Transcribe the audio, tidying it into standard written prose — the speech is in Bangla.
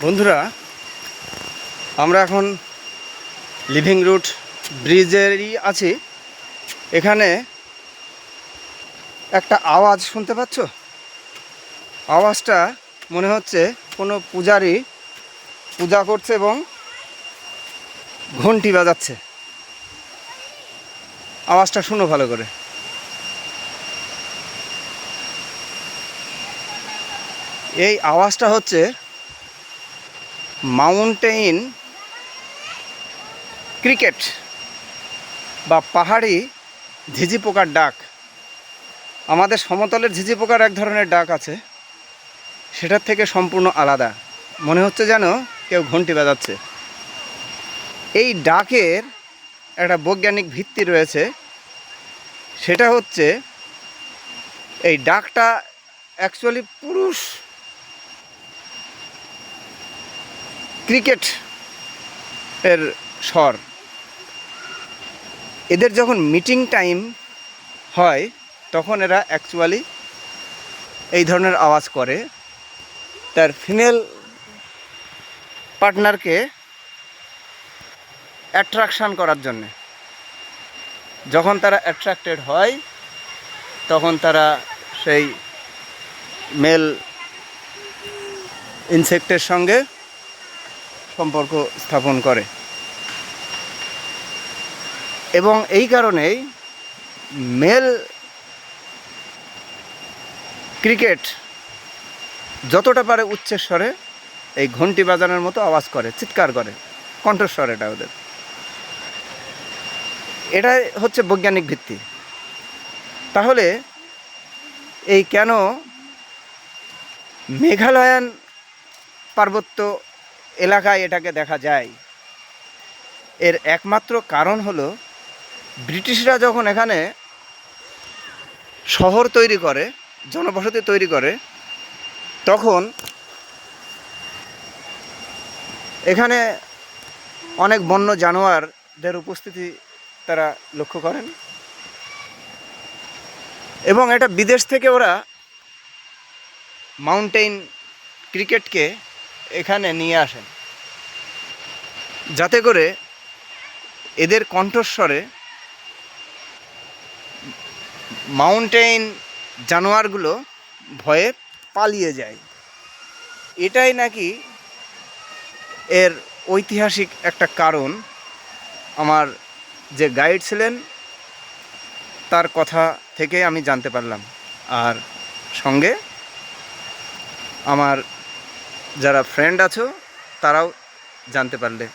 বন্ধুরা, আমরা এখন লিভিং রুট ব্রিজেরই আছি। এখানে একটা আওয়াজ শুনতে পাচ্ছ? আওয়াজটা মনে হচ্ছে কোনো পূজারী পূজা করছে এবং ঘন্টি বাজাচ্ছে। আওয়াজটা শুনো ভালো করে। এই আওয়াজটা হচ্ছে মাউন্টেইন ক্রিকেট বা পাহাড়ি ঝিঝি পোকার ডাক। আমাদের সমতলের ঝিঝি পোকার এক ধরনের ডাক আছে, সেটার থেকে সম্পূর্ণ আলাদা। মনে হচ্ছে যেন কেউ ঘন্টি বাজাচ্ছে। এই ডাকের একটা বৈজ্ঞানিক ভিত্তি রয়েছে। সেটা হচ্ছে এই ডাকটা অ্যাকচুয়ালি পুরুষ ক্রিকেট এর স্বর। এদের যখন মিটিং টাইম হয় তখন এরা অ্যাকচুয়ালি এই ধরনের আওয়াজ করে তার ফিমেল পার্টনারকে অ্যাট্রাকশান করার জন্যে। যখন তারা অ্যাট্রাক্টেড হয় তখন তারা সেই মেল ইনসেক্টের সঙ্গে সম্পর্ক স্থাপন করে এবং এই কারণেই মেল ক্রিকেট যতটা পারে উচ্চস্বরে এই ঘন্টি বাজানোর মতো আওয়াজ করে, চিৎকার করে, কণ্ঠস্বর এটা ওদের। এটাই হচ্ছে বৈজ্ঞানিক ভিত্তি। তাহলে এই কেন মেঘালয়ান পার্বত্য এলাকায় এটাকে দেখা যায়, এর একমাত্র কারণ হলো ব্রিটিশরা যখন এখানে শহর তৈরি করে, জনবসতি তৈরি করে, তখন এখানে অনেক বন্য জানোয়ারদের উপস্থিতি তারা লক্ষ্য করেন এবং এটা বিদেশ থেকে ওরা মাউন্টেইন ক্রিকেটকে এখানে নিয়ে আসেন, যাতে করে এদের কণ্ঠস্বরে মাউন্টেইন জানোয়ারগুলো ভয়ে পালিয়ে যায়। এটাই নাকি এর ঐতিহাসিক একটা কারণ। আমার যে গাইড ছিলেন তার কথা থেকে আমি জানতে পারলাম, আর সঙ্গে আমার যারা ফ্রেন্ড আছো তারাও জানতে পারলে।